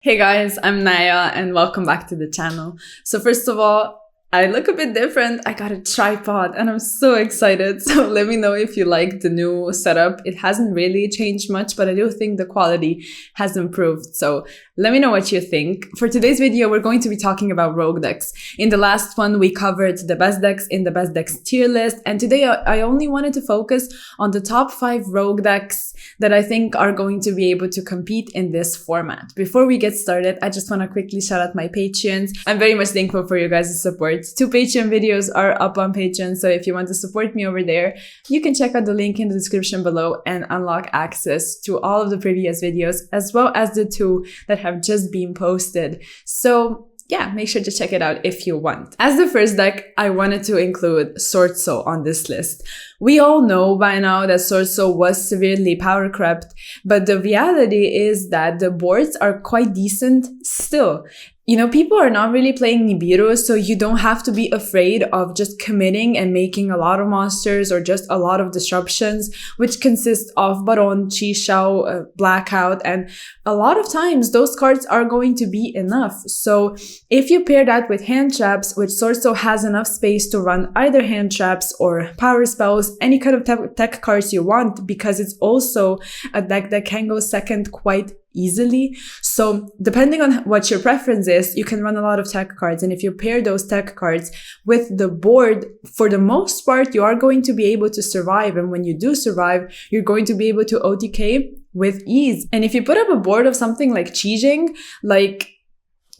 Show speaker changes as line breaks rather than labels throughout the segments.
Hey guys, I'm Naya and welcome back to the channel. So first of all, I look a bit different. I got a tripod and I'm so excited. So let me know if you like the new setup. It hasn't really changed much, but I do think the quality has improved. So let me know what you think. For today's video, we're going to be talking about rogue decks. In the last one, we covered the best decks in the best decks tier list. And today I only wanted to focus on the top 5 rogue decks that I think are going to be able to compete in this format. Before we get started, I just want to quickly shout out my Patreons. I'm very much thankful for your guys' support. 2 Patreon videos are up on Patreon, so if you want to support me over there, you can check out the link in the description below and unlock access to all of the previous videos, as well as the 2 that have just been posted. So yeah, make sure to check it out if you want. As the first deck, I wanted to include Sword Soul on this list. We all know by now that Sword Soul was severely power crept, but the reality is that the boards are quite decent still. You know, people are not really playing Nibiru, so you don't have to be afraid of just committing and making a lot of monsters or just a lot of disruptions, which consist of Baron, Chi Shao, Blackout, and a lot of times those cards are going to be enough. So if you pair that with hand traps, which Sword Soul has enough space to run either hand traps or power spells, any kind of tech cards you want, because it's also a deck that can go second quite easily. So depending on what your preference is, you can run a lot of tech cards. And if you pair those tech cards with the board, for the most part, you are going to be able to survive. And when you do survive, you're going to be able to OTK with ease. And if you put up a board of something like Qijing, like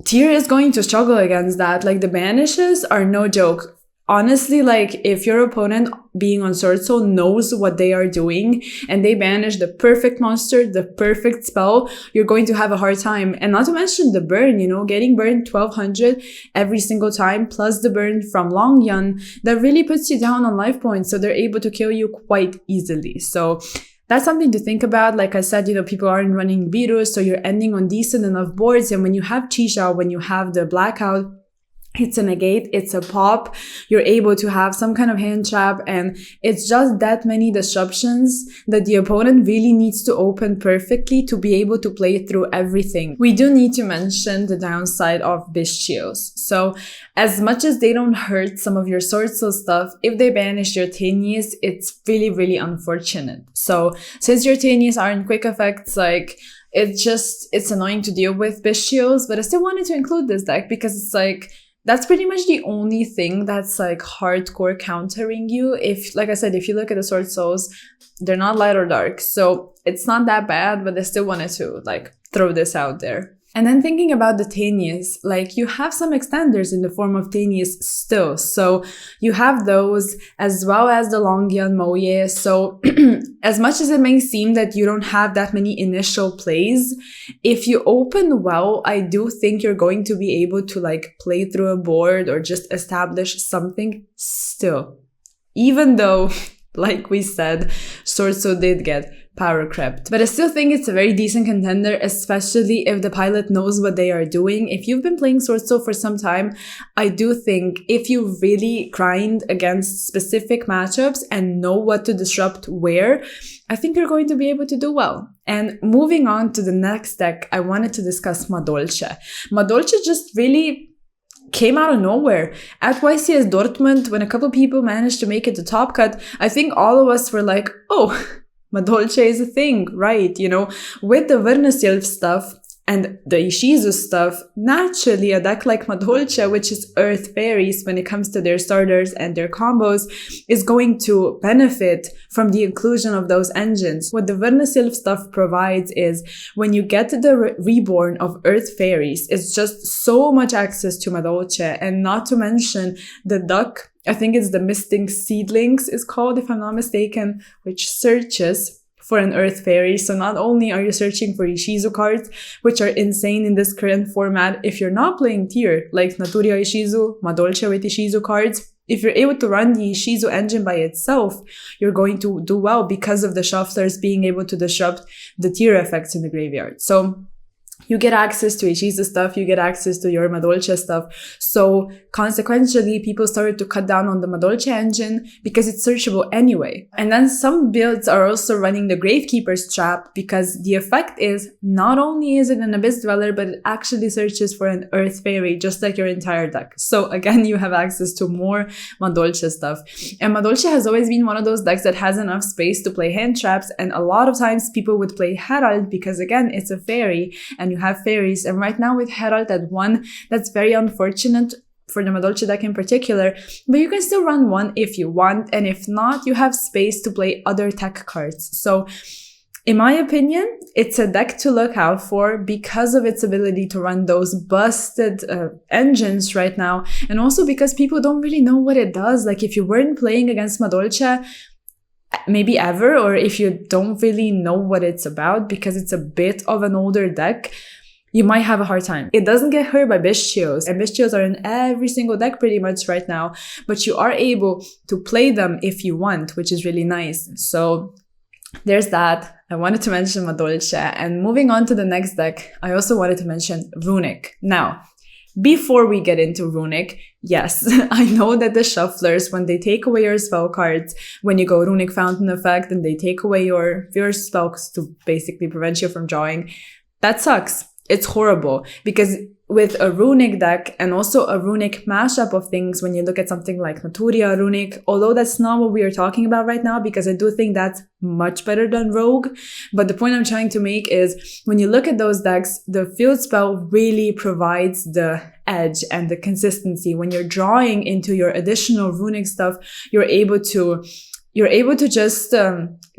Tier is going to struggle against that. Like the banishes are no joke. Honestly, like if your opponent being on Sword Soul knows what they are doing and they banish the perfect monster, the perfect spell, you're going to have a hard time. And not to mention the burn, you know, getting burned 1200 every single time, plus the burn from Long Yun, that really puts you down on life points. So they're able to kill you quite easily. So that's something to think about. Like I said, you know, people aren't running Nibiru, so you're ending on decent enough boards. And when you have Chi Shao, when you have the Blackout, it's a negate, it's a pop, you're able to have some kind of hand trap, and it's just that many disruptions that the opponent really needs to open perfectly to be able to play through everything. We do need to mention the downside of Bestios. So as much as they don't hurt some of your Sword Soul stuff, if they banish your Tenies, it's really, really unfortunate. So since your Tenies aren't quick effects, like it's annoying to deal with Bestios, but I still wanted to include this deck because it's like, that's pretty much the only thing that's like hardcore countering you. If, like I said, if you look at the Sword Souls, they're not light or dark. So it's not that bad, but I still wanted to like throw this out there. And then thinking about the Tenies, like you have some extenders in the form of Tenies still. So you have those as well as the Longyan Moye. So as much as it may seem that you don't have that many initial plays, if you open well, I do think you're going to be able to like play through a board or just establish something still. Even though, like we said, Sword Soul did get power crept. But I still think it's a very decent contender, especially if the pilot knows what they are doing. If you've been playing Sword Soul for some time, I do think if you really grind against specific matchups and know what to disrupt where, I think you're going to be able to do well. And moving on to the next deck, I wanted to discuss Madolche. Madolche just really came out of nowhere. At YCS Dortmund, when a couple people managed to make it to top cut, I think all of us were like, oh, Madolche is a thing, right? You know, with the Vernasilv stuff and the Ishizu stuff, naturally a deck like Madolche, which is Earth Fairies when it comes to their starters and their combos, is going to benefit from the inclusion of those engines. What the Vernasilv stuff provides is when you get the reborn of Earth Fairies, it's just so much access to Madolche, and not to mention the duck, I think it's the Misting Seedlings is called, if I'm not mistaken, which searches for an Earth Fairy. So not only are you searching for Ishizu cards, which are insane in this current format, if you're not playing tier, like Naturia Ishizu, Madolche with Ishizu cards, if you're able to run the Ishizu engine by itself, you're going to do well because of the shufflers being able to disrupt the tier effects in the graveyard. So you get access to Ishizu stuff, you get access to your Madolche stuff. So consequentially, people started to cut down on the Madolche engine because it's searchable anyway. And then some builds are also running the Gravekeeper's trap because the effect is not only is it an Abyss Dweller, but it actually searches for an Earth Fairy, just like your entire deck. So again, you have access to more Madolche stuff. And Madolche has always been one of those decks that has enough space to play hand traps, and a lot of times people would play Herald because again, it's a fairy and you have fairies. And right now with Herald at 1, that's very unfortunate for the Madolche deck in particular, but you can still run 1 if you want, and if not, you have space to play other tech cards. So in my opinion, it's a deck to look out for because of its ability to run those busted engines right now, and also because people don't really know what it does. Like if you weren't playing against Madolche maybe ever, or if you don't really know what it's about because it's a bit of an older deck, you might have a hard time. It doesn't get hurt by Bestios, and Bestios are in every single deck pretty much right now, but you are able to play them if you want, which is really nice. So there's that. I wanted to mention Madolche, and moving on to the next deck, I also wanted to mention Runic. Now, before we get into Runic, yes, I know that the shufflers, when they take away your spell cards, when you go Runic Fountain Effect and they take away your spells to basically prevent you from drawing, that sucks. It's horrible because with a Runic deck and also a Runic mashup of things, when you look at something like Naturia Runic, although that's not what we are talking about right now because I do think that's much better than Rogue, but the point I'm trying to make is when you look at those decks, the field spell really provides the edge and the consistency. When you're drawing into your additional Runic stuff, you're able to just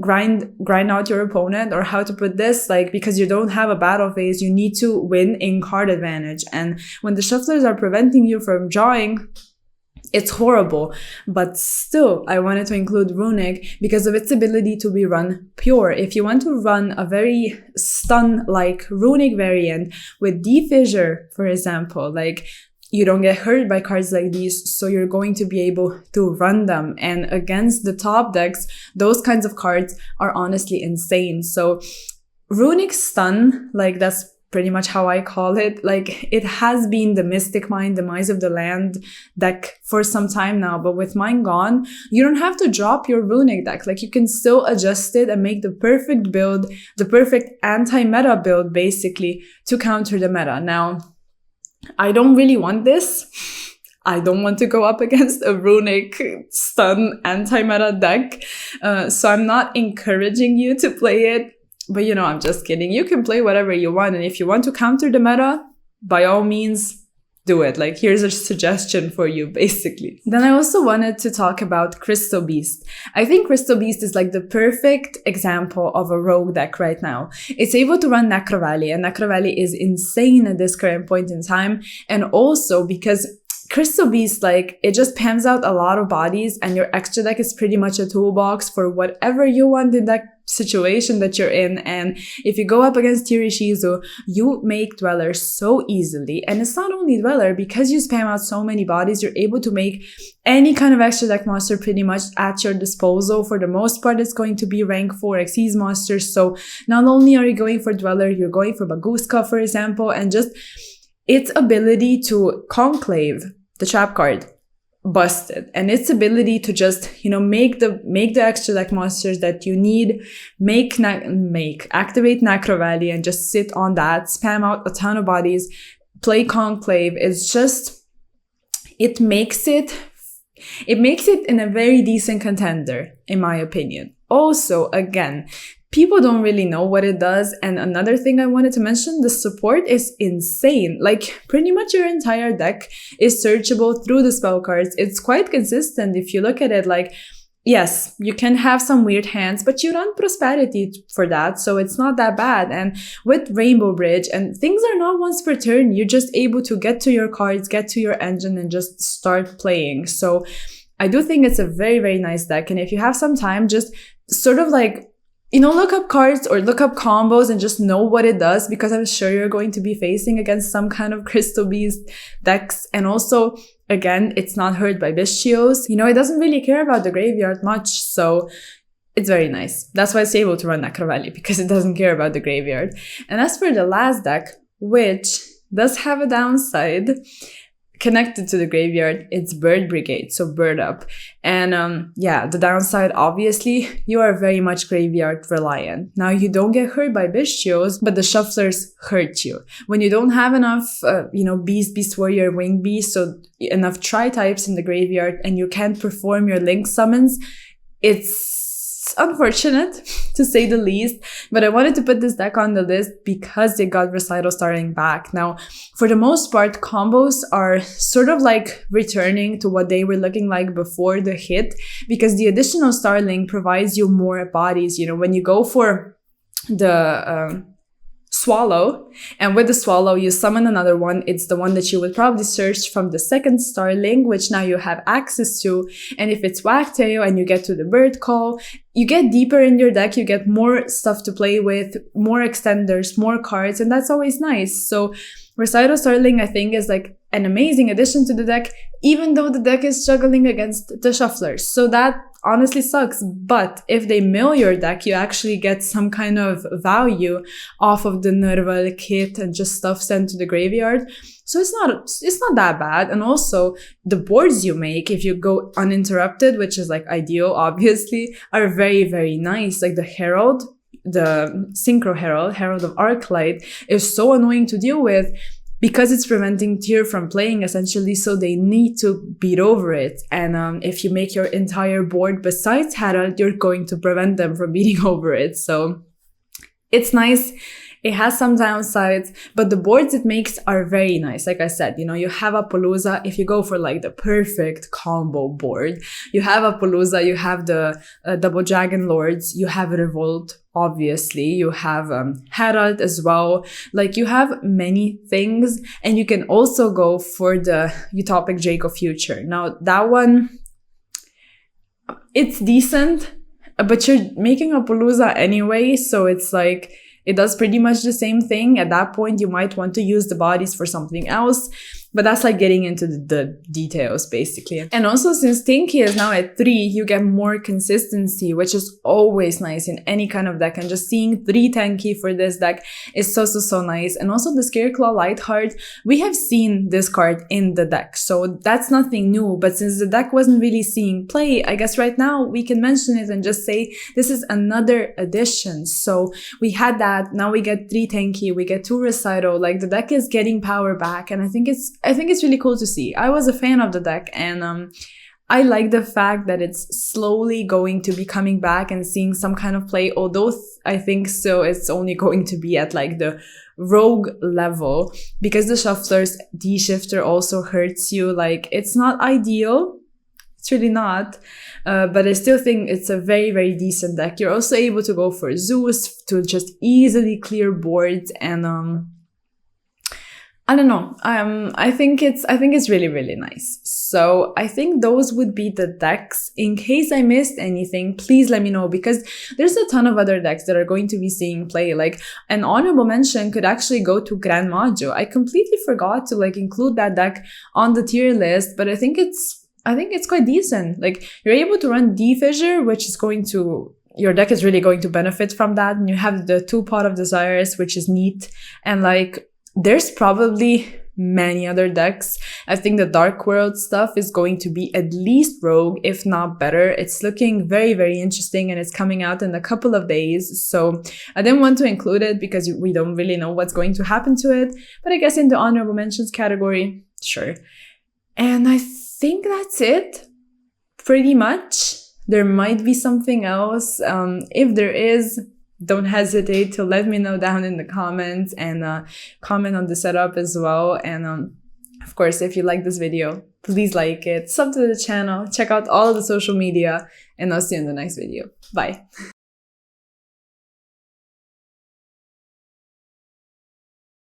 grind out your opponent, or how to put this, like, because you don't have a battle phase, you need to win in card advantage. And when the shufflers are preventing you from drawing, it's horrible. But still, I wanted to include Runic because of its ability to be run pure. If you want to run a very stun-like Runic variant with Defissure, for example, like, you don't get hurt by cards like these, so you're going to be able to run them. And against the top decks, those kinds of cards are honestly insane. So Runic Stun, like, that's pretty much how I call it. Like, it has been the Mystic Mine, Demise of the Land deck for some time now, but with mine gone, you don't have to drop your Runic deck. Like, you can still adjust it and make the perfect build, the perfect anti-meta build, basically, to counter the meta. Now, I don't really want this. I don't want to go up against a Runic stun anti-meta deck. So I'm not encouraging you to play it. But, you know, I'm just kidding. You can play whatever you want. And if you want to counter the meta, by all means, do it. Like, here's a suggestion for you, basically. Then I also wanted to talk about Crystal Beast. I think Crystal Beast is like the perfect example of a rogue deck right now. It's able to run Necro Valley, and Necro Valley is insane at this current point in time. And also because Crystal Beast, like, it just pans out a lot of bodies, and your extra deck is pretty much a toolbox for whatever you want in that situation that you're in. And if you go up against Tirishizu, you make Dweller so easily. And it's not only Dweller, because you spam out so many bodies, you're able to make any kind of extra deck monster pretty much at your disposal. For the most part, it's going to be rank 4 Xyz monsters. So not only are you going for Dweller, you're going for Baguska, for example, and just its ability to conclave the trap card, busted. And its ability to just, you know, make the extra deck monsters that you need, activate Necro Valley and just sit on that, spam out a ton of bodies, play Conclave. It's just, it makes it in a very decent contender, in my opinion. Also, again, people don't really know what it does. And another thing I wanted to mention, the support is insane. Like, pretty much your entire deck is searchable through the spell cards. It's quite consistent if you look at it. Like, yes, you can have some weird hands, but you run Prosperity for that, so it's not that bad. And with Rainbow Bridge, and things are not once per turn, you're just able to get to your cards, get to your engine, and just start playing. So I do think it's a very, very nice deck. And if you have some time, just sort of like, you know, look up cards or look up combos and just know what it does, because I'm sure you're going to be facing against some kind of Crystal Beast decks. And also, again, it's not hurt by Bestios. You know, it doesn't really care about the graveyard much, so it's very nice. That's why it's able to run Necro Valley, because it doesn't care about the graveyard. And as for the last deck, which does have a downside connected to the graveyard. It's bird brigade, so bird up. And yeah, the downside, obviously, you are very much graveyard reliant. Now, you don't get hurt by bestios, but the shufflers hurt you. When you don't have enough, beast, warrior, wing beast, so enough tri-types in the graveyard, and you can't perform your link summons, it's unfortunate to say the least, but I wanted to put this deck on the list because they got Recital starting back. Now, for the most part, combos are sort of like returning to what they were looking like before the hit, because the additional Starling provides you more bodies. You know, when you go for the Swallow, and with the Swallow you summon another one, it's the one that you would probably search from the second Starling, which now you have access to. And if it's Wagtail and you get to the Bird Call, you get deeper in your deck, you get more stuff to play with, more extenders, more cards, and that's always nice. So Recital Starling, I think, is like an amazing addition to the deck, even though the deck is struggling against the shufflers. So that honestly sucks. But if they mill your deck, you actually get some kind of value off of the Nerval kit and just stuff sent to the graveyard. So it's not that bad. And also the boards you make, if you go uninterrupted, which is like ideal, obviously, are very, very nice. Like the Herald, the Synchro Herald of Arclight, is so annoying to deal with because it's preventing Tyr from playing, essentially, so they need to beat over it. And if you make your entire board besides Herald, you're going to prevent them from beating over it. So it's nice. It has some downsides, but the boards it makes are very nice. Like I said, you have Apollousa. If you go for like the perfect combo board, you have Apollousa, you have the Double Dragon Lords, you have Revolt, obviously, you have Herald as well. Like, you have many things, and you can also go for the Utopic Draco Future. Now, that one, it's decent, but you're making Apollousa anyway, so it's like, it does pretty much the same thing. At that point, you might want to use the bodies for something else, but that's like getting into the details, basically. And also, since Tinky is now at 3, you get more consistency, which is always nice in any kind of deck. And just seeing 3 Tinky for this deck is so nice. And also the Scareclaw Lightheart, we have seen this card in the deck, so that's nothing new. But since the deck wasn't really seeing play, I guess right now we can mention it and just say this is another addition. So we had that, now we get 3 Tinky, we get 2 Recital. Like, the deck is getting power back, and I think it's really cool to see. I was a fan of the deck, and I like the fact that it's slowly going to be coming back and seeing some kind of play, although I think so it's only going to be at like the rogue level, because the shufflers D-shifter also hurts you. Like, it's not ideal. It's really not, but I still think it's a very, very decent deck. You're also able to go for Zeus to just easily clear boards, and I don't know. I think it's really, really nice. So I think those would be the decks. In case I missed anything, please let me know, because there's a ton of other decks that are going to be seeing play. Like, an honorable mention could actually go to Grand Majo. I completely forgot to like include that deck on the tier list, but I think it's quite decent. Like, you're able to run D-Fissure, which is going to, your deck is really going to benefit from that. And you have the 2 Pot of Desires, which is neat. And like, there's probably many other decks. I think the Dark World stuff is going to be at least rogue, if not better. It's looking very, very interesting, and it's coming out in a couple of days. So I didn't want to include it because we don't really know what's going to happen to it. But I guess in the honorable mentions category, sure. And I think that's it, pretty much. There might be something else. If there is, don't hesitate to let me know down in the comments, and comment on the setup as well. And of course, if you like this video, please like it, sub to the channel, check out all of the social media, and I'll see you in the next video. Bye.